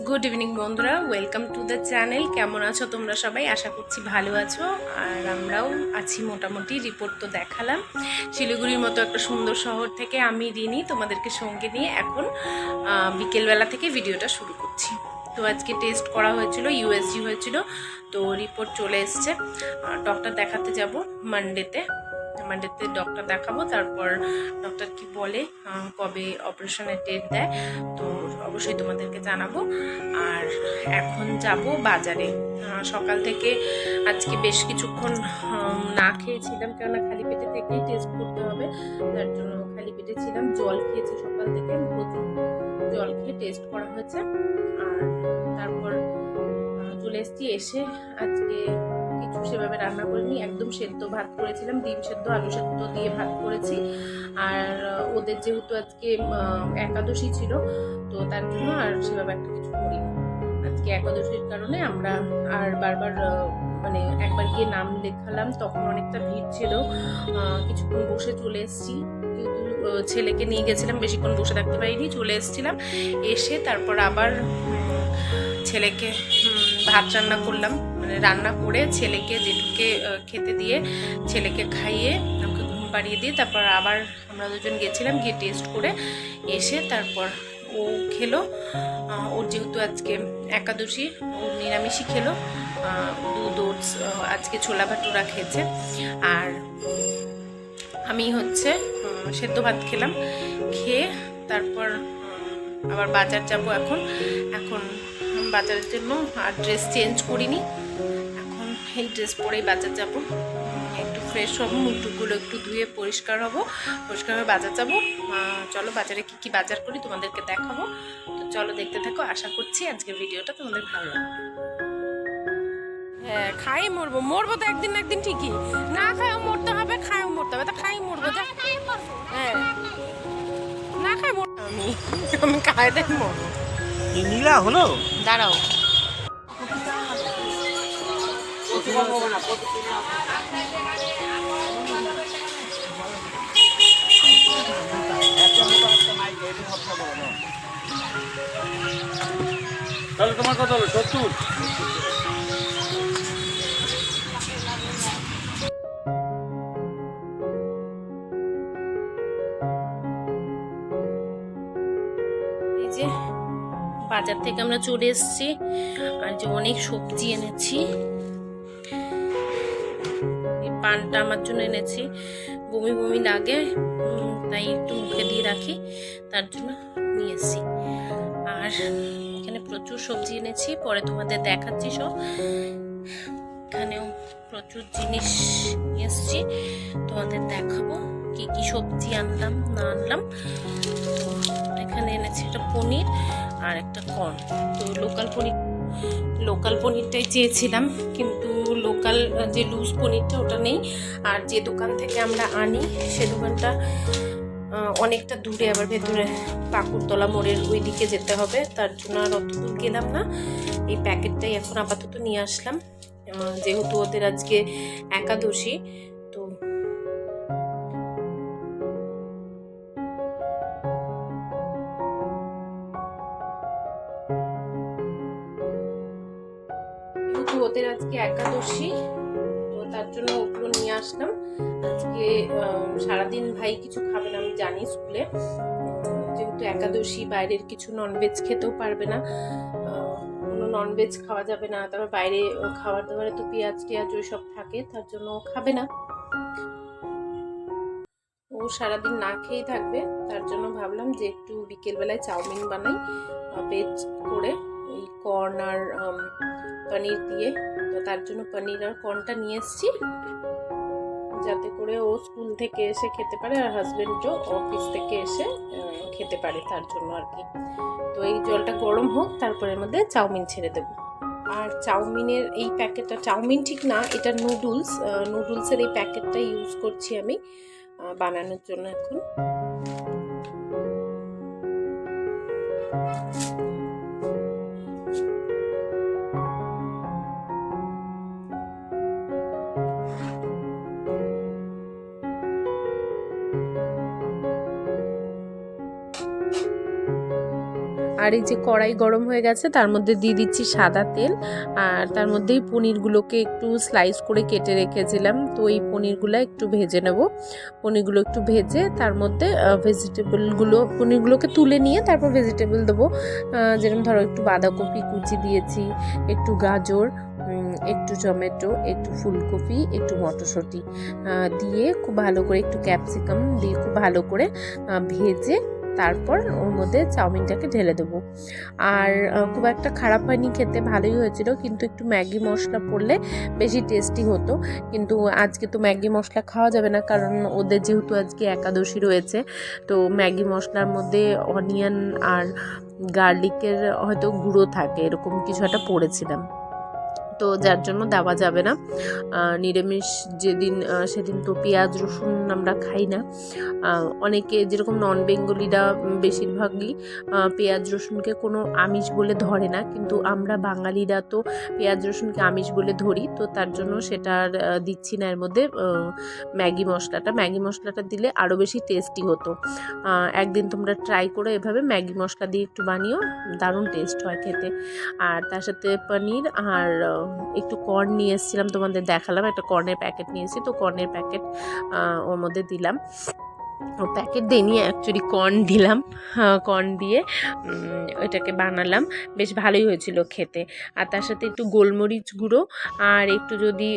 Good evening বন্ধুরা, welcome to the channel. কেমন আছো তোমরা সবাই? আশা করছি ভালো আছো। আর আমরাও আছি মোটামুটি। রিপোর্ট তো দেখালাম। শিলিগুড়ির মতো একটা সুন্দর শহর থেকে আমি রিনি তোমাদেরকে সঙ্গে নিয়ে এখন বিকেলবেলা থেকে ভিডিওটা শুরু করছি। তো আজকে টেস্ট করা হয়েছিল, ইউএসজি হয়েছিল, তো রিপোর্ট চলে এসছে। ডক্টর দেখাতে যাব মানডেতে ডক্টর দেখাবো। তারপর ডক্টর কি বলে, কবে অপারেশনের ডেট দেয়, তো অবশ্যই তোমাদেরকে জানাবো। আর এখন যাব বাজারে। সকাল থেকে আজকে বেশ কিছুক্ষণ না খেয়েছিলাম, কেননা খালি পেটে থেকেই টেস্ট করতে হবে, তার জন্য খালি পেটে ছিলাম। জল খেয়েছি সকাল থেকে, প্রচুর জল খেয়ে টেস্ট করা হয়েছে। আর তারপর চলে এসেছি। এসে আজকে কিছু সেভাবে রান্না করিনি, একদম সেদ্ধ ভাত করেছিলাম, ডিম সেদ্ধ আলু সেদ্ধ দিয়ে ভাত করেছি। আর ওদের যেহেতু আজকে একাদশী ছিল, তো তার জন্য আর সেভাবে একটা কিছু করিনি। আজকে একাদশীর কারণে আমরা আর বারবার মানে একবার গিয়ে নাম লেখালাম, তখন অনেকটা ভিড় ছিল, কিছুক্ষণ বসে চলে এসেছি। যেহেতু ছেলেকে নিয়ে গেছিলাম, বেশিক্ষণ বসে থাকতে পারিনি, চলে এসেছিলাম। এসে তারপর আবার ছেলেকে ভাত রান্না করলাম, মানে রান্না করে ছেলেকে জেঠুকে খেতে দিয়ে, ছেলেকে খাইয়ে, ওকে ঘুম পাড়িয়ে দিয়ে তারপর আবার আমরা দুজন গেছিলাম, গিয়ে টেস্ট করে এসে তারপর ও খেলো। ওর যেহেতু আজকে একাদশী, ও নিরামিষই খেলো। দুধ ওটস, আজকে ছোলা ভাটুরা খেয়েছে। আর আমি হচ্ছে সেদ্ধ ভাত খেলাম। খেয়ে তারপর আবার বাজার যাব। এখন বাজারের জন্য আর ড্রেস চেঞ্জ করিনি, এখন এই ড্রেস পরেই বাজার যাব। একটু ফ্রেশ হব, মুখটুকগুলো একটু ধুয়ে পরিষ্কার হয়ে বাজার যাব। চলো বাজারে কি বাজার করি তোমাদেরকে দেখাবো। তো চলো দেখতে থাকো, আশা করছি আজকের ভিডিওটা তোমাদের ভালো লাগবে। হ্যাঁ, খাই মরবো তো একদিন না একদিন ঠিকই। না খাইও মরতে হবে, খাইও মরতে হবে, তা খাই মরবো। হ্যাঁ, না খাই মরবো আমি খাই দেখ মরবো। নীলা হলো, দাঁড়াও। তাহলে তোমার কত হলো? 70। এই যে বাজার থেকে আমরা চলে এসেছি, আর যে অনেক সবজি এনেছি। এই পানটা আমার জন্য এনেছি, বমি বমি লাগে, তাই একটু মুখে দিয়ে রাখি, তার জন্য নিয়ে এসেছি। আর এখানে প্রচুর সবজি এনেছি, পরে তোমাদের দেখাচ্ছি সব। এখানেও প্রচুর জিনিস নিয়ে এসেছি, তোমাদের দেখাবো কি কি সবজি আনলাম না আনলাম। তো এখানে এনেছি একটা পনির আর একটা কর্ন। তো লোকাল পনিরটাই চেয়েছিলাম, কিন্তু লোকাল যে লুজ পনিরটা ওটা নেই। আর যে দোকান থেকে আমরা আনি সে দোকানটা অনেকটা দূরে, আবার ভেতরে পাকুড়তলা মোড়ের ওই দিকে যেতে হবে, তার জন্য আর অত দূর গেলাম না। এই প্যাকেটটাই এখন আপাতত নিয়ে আসলাম, যেহেতু ওদের আজকে একাদশী। তো যেহেতু ওদের আজকে একাদশী, তো তার জন্য ওগুলো নিয়ে আসলাম। আজকে সারাদিন ভাই কিছু খাবে না, আমি জানি, স্কুলে যেহেতু একাদশী, বাইরের কিছু ননভেজ খেতেও পারবে না, কোনো ননভেজ খাওয়া যাবে না। তারপর বাইরে খাবার দাবারে তো পেঁয়াজ টেয়াজ ওই সব থাকে, তার জন্য ও খাবে না, ও সারাদিন না খেয়েই থাকবে। তার জন্য ভাবলাম যে একটু বিকেলবেলায় চাউমিন বানাই ভেজ করে, ওই কর্ন আর পনির দিয়ে। তো তার জন্য পনির আর কর্নটা নিয়ে এসেছি, যাতে করে ও স্কুল থেকে এসে খেতে পারে, আর হাজবেন্ডও অফিস থেকে এসে খেতে পারে, তার জন্য আর কি। তো এই জলটা গরম হোক, তারপরে এর মধ্যে চাউমিন ছেড়ে দেবো। আর চাউমিনের এই প্যাকেটটা, চাউমিন ঠিক না, এটা নুডলসের এই প্যাকেটটা ইউজ করছি আমি বানানোর জন্য এখন। আর এই যে কড়াই গরম হয়ে গেছে, তার মধ্যে দিয়ে দিচ্ছি সাদা তেল, আর তার মধ্যেই পনিরগুলোকে একটু স্লাইস করে কেটে রেখেছিলাম। তো এই পনিরগুলো একটু ভেজে নেব। পনিরগুলো একটু ভেজে তার মধ্যে পনিরগুলোকে তুলে নিয়ে তারপর ভেজিটেবল দেবো। যেরকম ধরো একটু বাঁধাকপি কুচি দিয়েছি, একটু গাজর, একটু টমেটো, একটু ফুলকপি, একটু মটরশুঁটি দিয়ে খুব ভালো করে, একটু ক্যাপসিকাম দিয়ে খুব ভালো করে ভেজে তারপর ওর মধ্যে চাউমিনটাকে ঢেলে দেবো। আর খুব একটা খারাপ হয়নি, খেতে ভালোই হয়েছিল, কিন্তু একটু ম্যাগি মশলা পড়লে বেশি টেস্টি হতো। কিন্তু আজকে তো ম্যাগি মশলা খাওয়া যাবে না, কারণ ওদের যেহেতু আজকে একাদশী রয়েছে। তো ম্যাগি মশলার মধ্যে অনিয়ন আর গার্লিকের হয়তো গুঁড়ো থাকে, এরকম কিছু একটা পড়েছিলাম, তো যার জন্য দেওয়া যাবে না। নিরামিষ যেদিন সেদিন তো পেঁয়াজ রসুন আমরা খাই না। অনেকে যেরকম নন বেঙ্গলিরা বেশিরভাগই পেঁয়াজ রসুনকে কোনো আমিষ বলে ধরে না, কিন্তু আমরা বাঙালিরা তো পেঁয়াজ রসুনকে আমিষ বলে ধরি। তো তার জন্য সেটা আর দিচ্ছি না এর মধ্যে। ম্যাগি মশলাটা দিলে আরও বেশি টেস্টি হতো। একদিন তোমরা ট্রাই করে এভাবে ম্যাগি মশলা দিয়ে একটু বানিও, দারুণ টেস্ট হয় খেতে। আর তার সাথে পনির আর একটু কর্ন নিয়ে এসেছিলাম, তোমাদের দেখালাম, একটা কর্নের প্যাকেট নিয়েছি, তো কর্নের প্যাকেট ওর মধ্যে দিলাম। প্যাকেট দিইনি, অ্যাকচুয়ালি কর্ন দিলাম। কর্ন দিয়ে ওইটাকে বানালাম, বেশ ভালোই হয়েছিল খেতে। আর তার সাথে একটু গোলমরিচ গুঁড়ো আর একটু যদি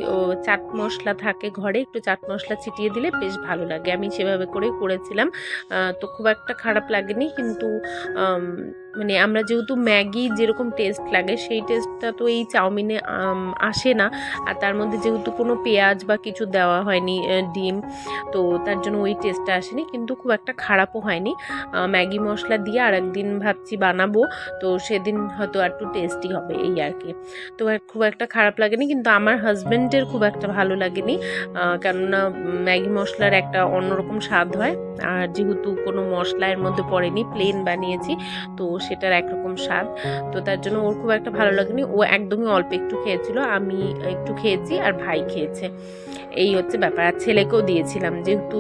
চাট মশলা থাকে ঘরে, একটু চাট মশলা ছিটিয়ে দিলে বেশ ভালো লাগে। আমি সেভাবে করেই করেছিলাম, তো খুব একটা খারাপ লাগেনি। কিন্তু মানে আমরা যেহেতু ম্যাগি যেরকম টেস্ট লাগে সেই টেস্টটা তো এই চাউমিনে আসে না। আর তার মধ্যে যেহেতু কোনো পেঁয়াজ বা কিছু দেওয়া হয়নি, ডিম, তো তার জন্য ওই টেস্টটা আসেনি, কিন্তু খুব একটা খারাপও হয়নি। ম্যাগি মশলা দিয়ে আর একদিন ভাবছি বানাবো, তো সেদিন হয়তো একটু টেস্টি হবে এই আর কি। তো খুব একটা খারাপ লাগেনি, কিন্তু আমার হাজব্যান্ডের খুব একটা ভালো লাগেনি, কেননা ম্যাগি মশলার একটা অন্যরকম স্বাদ হয়। আর যেহেতু কোনো মশলা এর মধ্যে পড়েনি, প্লেন বানিয়েছি, তো সেটার একরকম স্বাদ। তো তার জন্য ওর খুব একটা ভালো লাগেনি, ও একদমই অল্প একটু খেয়েছিল, আমি একটু খেয়েছি আর ভাই খেয়েছে, এই হচ্ছে ব্যাপার। আর ছেলেকেও দিয়েছিলাম, যেহেতু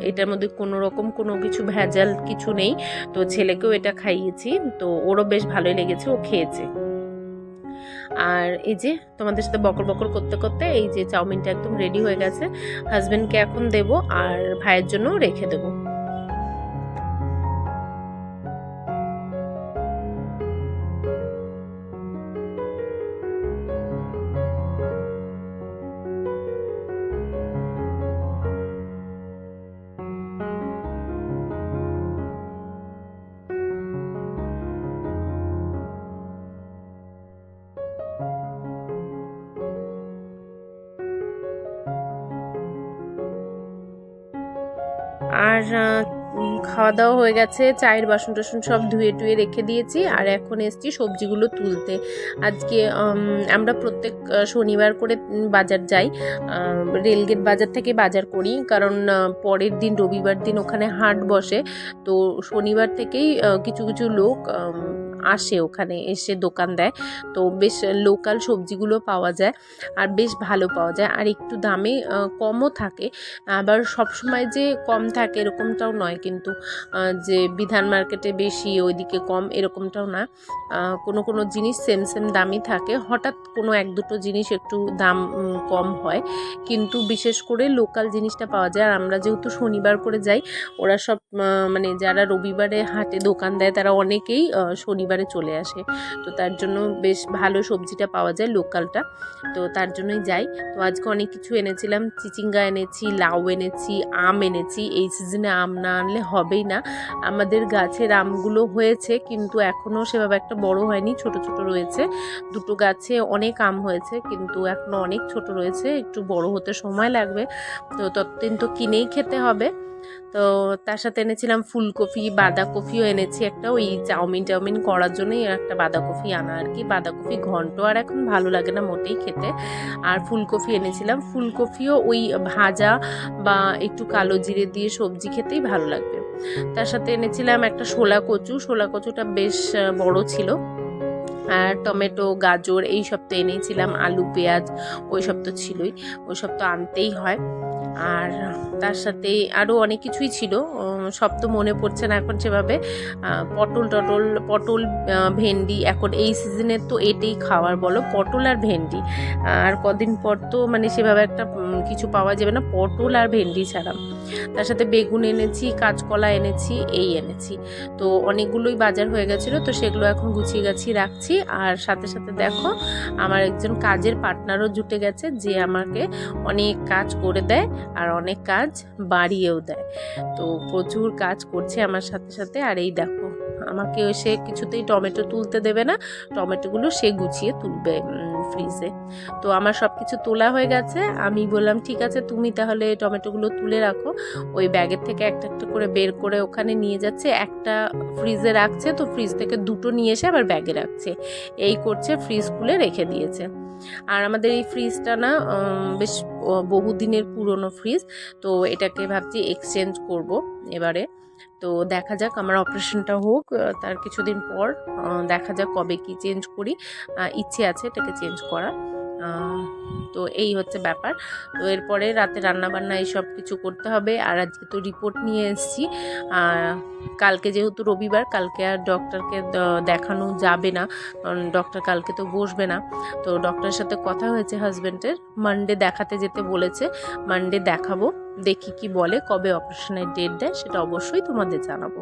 এটার মধ্যে কোনো রকম কোনো কিছু ভেজাল কিছু নেই, তো ছেলেকেও এটা খাইয়েছি, তো ওরও বেশ ভালোই লেগেছে, ও খেয়েছে। আর এই যে তোমাদের সাথে বকর বকর করতে করতে এই যে চাউমিনটা একদম রেডি হয়ে গেছে। হাজব্যান্ডকে এখন দেবো আর ভাইয়ের জন্য রেখে দেবো। আর খাওয়া দাওয়া হয়ে গেছে, চায়ের বাসন টাসন সব ধুয়ে টুয়ে রেখে দিয়েছি, আর এখন এসছি সবজিগুলো তুলতে। আজকে আমরা প্রত্যেক শনিবার করে বাজার যাই, রেলগেট বাজার থেকে বাজার করি, কারণ পরের দিন রবিবার দিন ওখানে হাট বসে। তো শনিবার থেকেই কিছু কিছু লোক আসে, ওখানে এসে দোকান দেয়, তো বেশ লোকাল সবজিগুলো পাওয়া যায়, আর বেশ ভালো পাওয়া যায়, আর একটু দামে কমও থাকে। আবার সবসময় যে কম থাকে এরকমটাও নয়, কিন্তু যে বিধান মার্কেটে বেশি ওইদিকে কম এরকমটাও না। কোনো কোনো জিনিস সেম সেম দামই থাকে, হঠাৎ কোনো এক দুটো জিনিস একটু দাম কম হয়, কিন্তু বিশেষ করে লোকাল জিনিসটা পাওয়া যায়। আর আমরা যেহেতু শনিবার করে যাই, ওরা সব মানে যারা রবিবারে হাটে দোকান দেয় তারা অনেকেই শনিবারে চলে আসে, তো তার জন্য বেশ ভালো সবজিটা পাওয়া যায় লোকালটা, তো তার জন্যই যাই। তো আজকে অনেক কিছু এনেছিলাম, চিচিঙ্গা এনেছি, লাউ এনেছি, আম এনেছি। এই সিজনে আম না আনলে হবেই না। আমাদের গাছের আমগুলো হয়েছে, কিন্তু এখনও সেভাবে একটা বড় হয়নি, ছোট ছোট রয়েছে। দুটো গাছে অনেক আম হয়েছে, কিন্তু এখনও অনেক ছোট রয়েছে, একটু বড় হতে সময় লাগবে, তো ততদিন তো কিনেই খেতে হবে। তো তার সাথে এনেছিলাম ফুলকপি, বাঁধাকপিও এনেছি একটা, ওই চাউমিন করার জন্যই একটা বাঁধাকপি আনা আর কি। বাঁধাকপি ঘন্ট আর এখন ভালো লাগে না মোটেই খেতে। আর ফুলকপি এনেছিলাম, ফুলকপিও ওই ভাজা বা একটু কালো জিরে দিয়ে সবজি খেতেই ভালো লাগবে। তার সাথে এনেছিলাম একটা শোলা কচুটা বেশ বড় ছিল, আর টমেটো, গাজর এই সব তো এনেছিলাম, আলু পেঁয়াজ ওই সব তো ছিলই, ওই সব তো আনতেই হয়। আর তার সাথে আরও অনেক কিছুই ছিল, সব তো মনে পড়ছে না এখন সেভাবে। পটল ভেন্ডি, এখন এই সিজনের তো এটাই খাওয়ার বলো, পটল আর ভেন্ডি। আর কদিন পর তো মানে সেভাবে একটা কিছু পাওয়া যাবে না পটল আর ভেন্ডি ছাড়া। তার সাথে বেগুন এনেছি, কাঁচকলা এনেছি, এই এনেছি। তো অনেকগুলোই বাজার হয়ে গেছিলো, তো সেগুলো এখন গুছিয়ে গাছিয়ে রাখছি। আর সাথে সাথে দেখো আমার একজন কাজের পার্টনারও জুটে গেছে, যে আমাকে অনেক কাজ করে দেয় আর অনেক কাজ বাড়িয়েও দেয়। তো প্রচুর কাজ করছে আমার সাথে সাথে। আর এই দেখো আমাকে সে কিছুতেই টমেটো তুলতে দেবে না, টমেটোগুলো সে গুছিয়ে তুলবে ফ্রিজে। তো আমার সব কিছু তোলা হয়ে গেছে, আমি বললাম ঠিক আছে তুমি তাহলে টমেটোগুলো তুলে রাখো। ওই ব্যাগের থেকে একটা একটা করে বের করে ওখানে নিয়ে যাচ্ছে, একটা ফ্রিজে রাখছে, তো ফ্রিজ থেকে দুটো নিয়ে এসে আবার ব্যাগে রাখছে, এই করছে, ফ্রিজ খুলে রেখে দিয়েছে। আর আমাদের এই ফ্রিজটা না বেশ বহুদিনের পুরনো ফ্রিজ, তো এটাকে ভাবছি এক্সচেঞ্জ করব এবারে। তো দেখা যাক, আমার অপারেশনটা হোক তার কিছুদিন পর দেখা যাক কবে কি চেঞ্জ করি। ইচ্ছে আছে এটাকে চেঞ্জ করা। তো এই হচ্ছে ব্যাপার। তো এরপরে রাতে রান্নাবান্না এইসব কিছু করতে হবে। আর আজকে তো রিপোর্ট নিয়ে এসেছি, কালকে যেহেতু রবিবার, কালকে আর ডক্টরকে দেখানো যাবে না, কারণ ডক্টর কালকে তো বসবে না। তো ডক্টরের সাথে কথা হয়েছে হাজব্যান্ডের, মানডে দেখাতে যেতে বলেছে, মানডে দেখাবো, দেখি কি বলে, কবে অপারেশনের ডেট দেয় সেটা অবশ্যই তোমাদের জানাবো।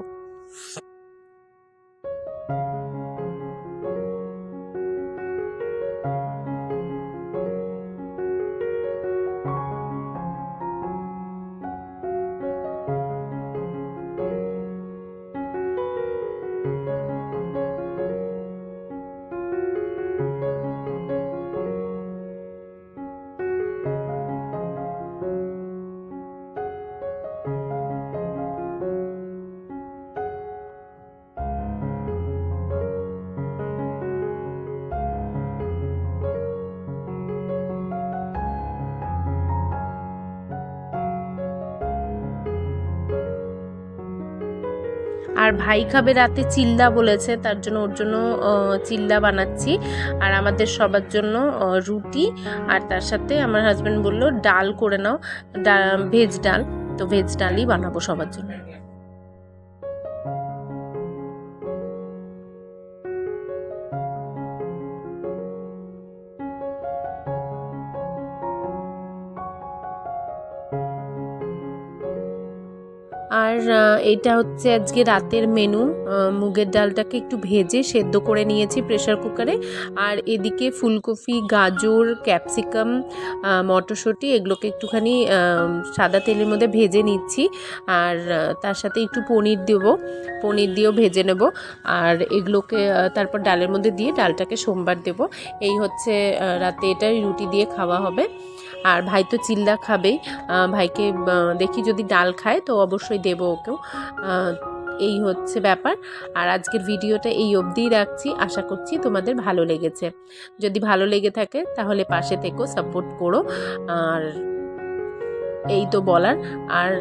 আর ভাই খাবে রাতে চিল্লা বলেছে, তার জন্য ওর জন্য চিল্লা বানাচ্ছি। আর আমাদের সবার জন্য রুটি, আর তার সাথে আমার হাজব্যান্ড বলল ডাল করে নাও, ভেজ ডাল, তো ভেজ ডালই বানাবো সবার জন্য। আর এটা হচ্ছে আজকে রাতের মেনু। মুগের ডালটাকে একটু ভেজে সেদ্ধ করে নিয়েছি প্রেসার কুকারে। আর এদিকে ফুলকপি, গাজর, ক্যাপসিকাম, মটরশুঁটি এগুলোকে একটুখানি সাদা তেলের মধ্যে ভেজে নিচ্ছি। আর তার সাথে একটু পনির দেবো, পনির দিয়েও ভেজে নেব। আর এগুলোকে তারপর ডালের মধ্যে দিয়ে ডালটাকে সোমবার দেব। এই হচ্ছে রাতে এটা রুটি দিয়ে খাওয়া হবে। আর ভাই তো চিল্লা খাবেই, ভাইকে দেখি যদি ডাল খায় তো অবশ্যই দেবো ওকেও। এই হচ্ছে ব্যাপার। আর আজকের ভিডিওটা এই অবধিই রাখছি, আশা করছি তোমাদের ভালো লেগেছে। যদি ভালো লেগে থাকে তাহলে পাশে থেকো, সাপোর্ট করো। আর এই তো বলার। আর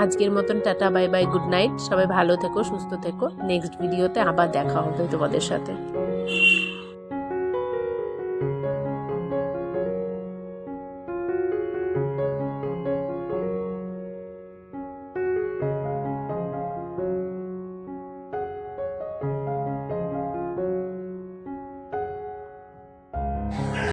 আজকের মতন tata, bye bye, good night. সবাই ভালো থেকো, সুস্থ থেকো। নেক্সট ভিডিওতে আবার দেখা হবে তোমাদের সাথে।